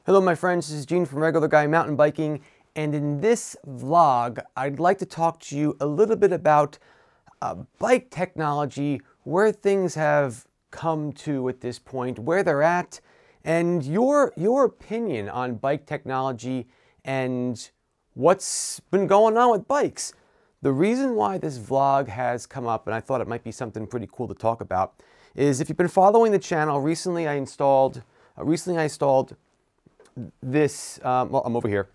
Hello my friends, this is Gene from Regular Guy Mountain Biking, and in this vlog I'd like to talk to you a little bit about bike technology, where things have come to at this point, where they're at, and your opinion on bike technology and what's been going on with bikes. The reason why this vlog has come up, and I thought it might be something pretty cool to talk about, is if you've been following the channel, recently I installed this, well, I'm over here.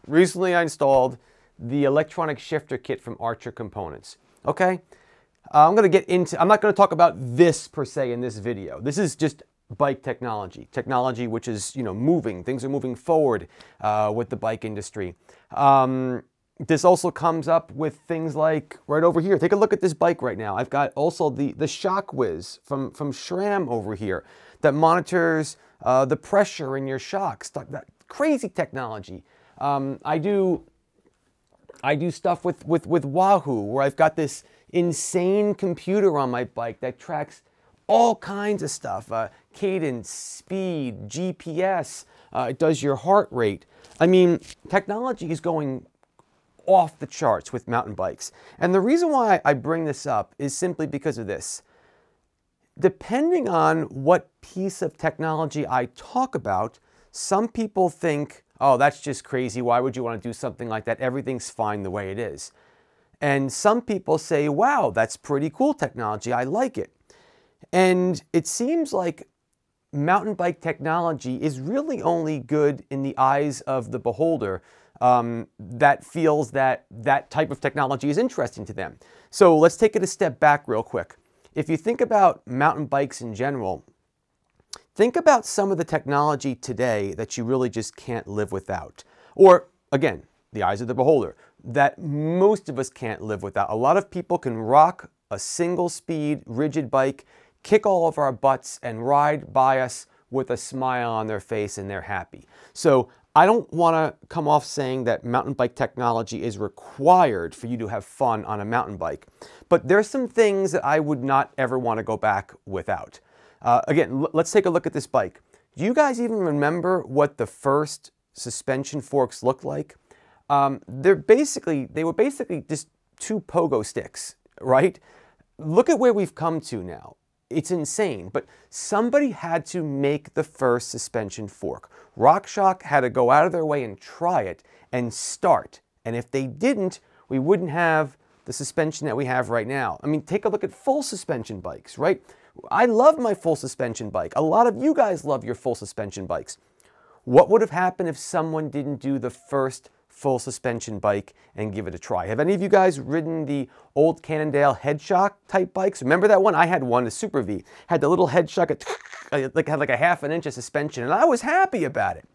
Recently I installed the electronic shifter kit from Archer Components. Okay? I'm not going to talk about this per se in this video. This is just bike technology. Technology which is, moving. Things are moving forward with the bike industry. This also comes up with things like right over here. Take a look at this bike right now. I've got also the Shock Whiz from SRAM over here that monitors the pressure in your shocks. That crazy technology. I do stuff with Wahoo, where I've got this insane computer on my bike that tracks all kinds of stuff. Cadence, speed, GPS. It does your heart rate. I mean, technology is going off the charts with mountain bikes. And the reason why I bring this up is simply because of this. Depending on what piece of technology I talk about, some people think, oh, that's just crazy. Why would you want to do something like that? Everything's fine the way it is. And some people say, wow, that's pretty cool technology. I like it. And it seems like mountain bike technology is really only good in the eyes of the beholder that feels that that type of technology is interesting to them. So let's take it a step back real quick. If you think about mountain bikes in general, think about some of the technology today that you really just can't live without. Or, again, the eyes of the beholder, that most of us can't live without. A lot of people can rock a single-speed, rigid bike, kick all of our butts, and ride by us with a smile on their face, and they're happy. So I don't want to come off saying that mountain bike technology is required for you to have fun on a mountain bike. But there's some things that I would not ever want to go back without. Again, let's take a look at this bike. Do you guys even remember what the first suspension forks looked like? They were basically just two pogo sticks, right? Look at where we've come to now. It's insane, but somebody had to make the first suspension fork. RockShox had to go out of their way and try it and start. And if they didn't, we wouldn't have the suspension that we have right now. I mean, take a look at full suspension bikes, right? I love my full suspension bike. A lot of you guys love your full suspension bikes. What would have happened if someone didn't do the first full suspension bike and give it a try? Have any of you guys ridden the old Cannondale head shock type bikes? Remember that one? I had one, the Super V. Had the little head shock, had like a half an inch of suspension, and I was happy about it.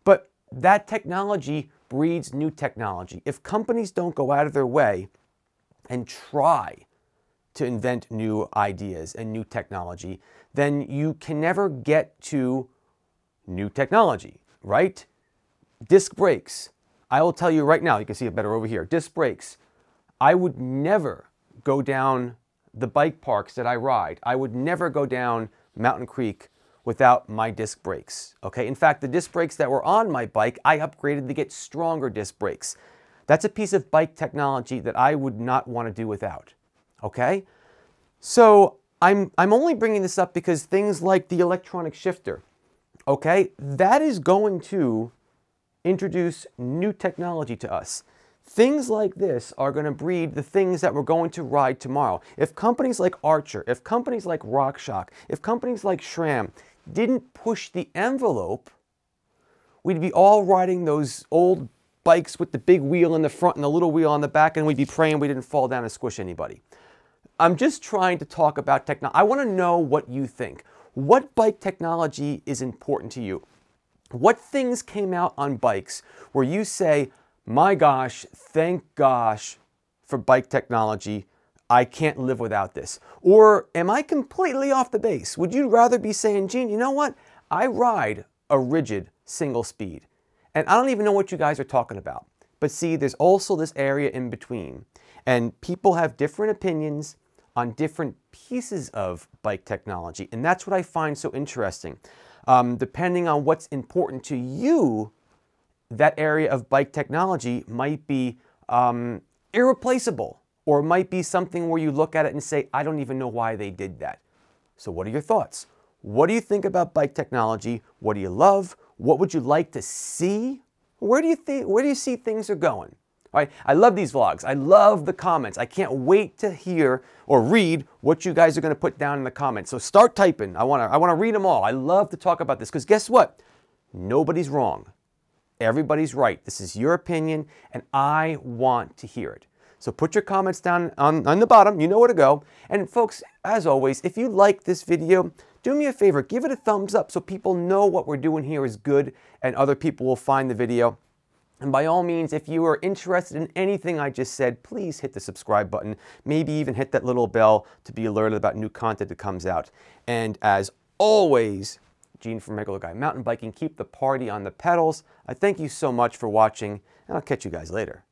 But that technology breeds new technology. If companies don't go out of their way and try to invent new ideas and new technology, then you can never get to new technology, right? Disc brakes. I will tell you right now, you can see it better over here, disc brakes. I would never go down the bike parks that I ride. I would never go down Mountain Creek without my disc brakes, okay? In fact, the disc brakes that were on my bike, I upgraded to get stronger disc brakes. That's a piece of bike technology that I would not want to do without, okay? So I'm only bringing this up because things like the electronic shifter, okay, that is going to introduce new technology to us. Things like this are going to breed the things that we're going to ride tomorrow. If companies like Archer, if companies like RockShox, if companies like SRAM didn't push the envelope, we'd be all riding those old bikes with the big wheel in the front and the little wheel on the back, and we'd be praying we didn't fall down and squish anybody. I'm just trying to talk about technology. I want to know what you think. What bike technology is important to you? What things came out on bikes where you say, my gosh, thank gosh for bike technology. I can't live without this. Or am I completely off the base? Would you rather be saying, Gene, you know what? I ride a rigid single speed. And I don't even know what you guys are talking about. But see, there's also this area in between. And people have different opinions on different pieces of bike technology. And that's what I find so interesting. Depending on what's important to you, that area of bike technology might be irreplaceable, or it might be something where you look at it and say, I don't even know why they did that. So what are your thoughts? What do you think about bike technology? What do you love? What would you like to see? Where do you see things are going? All right, I love these vlogs. I love the comments. I can't wait to hear or read what you guys are going to put down in the comments. So start typing. I want to read them all. I love to talk about this because guess what? Nobody's wrong. Everybody's right. This is your opinion, and I want to hear it. So put your comments down on the bottom. You know where to go. And folks, as always, if you like this video, do me a favor. Give it a thumbs up so people know what we're doing here is good and other people will find the video. And by all means, if you are interested in anything I just said, please hit the subscribe button. Maybe even hit that little bell to be alerted about new content that comes out. And as always, Gene from Regular Guy Mountain Biking, keep the party on the pedals. I thank you so much for watching, and I'll catch you guys later.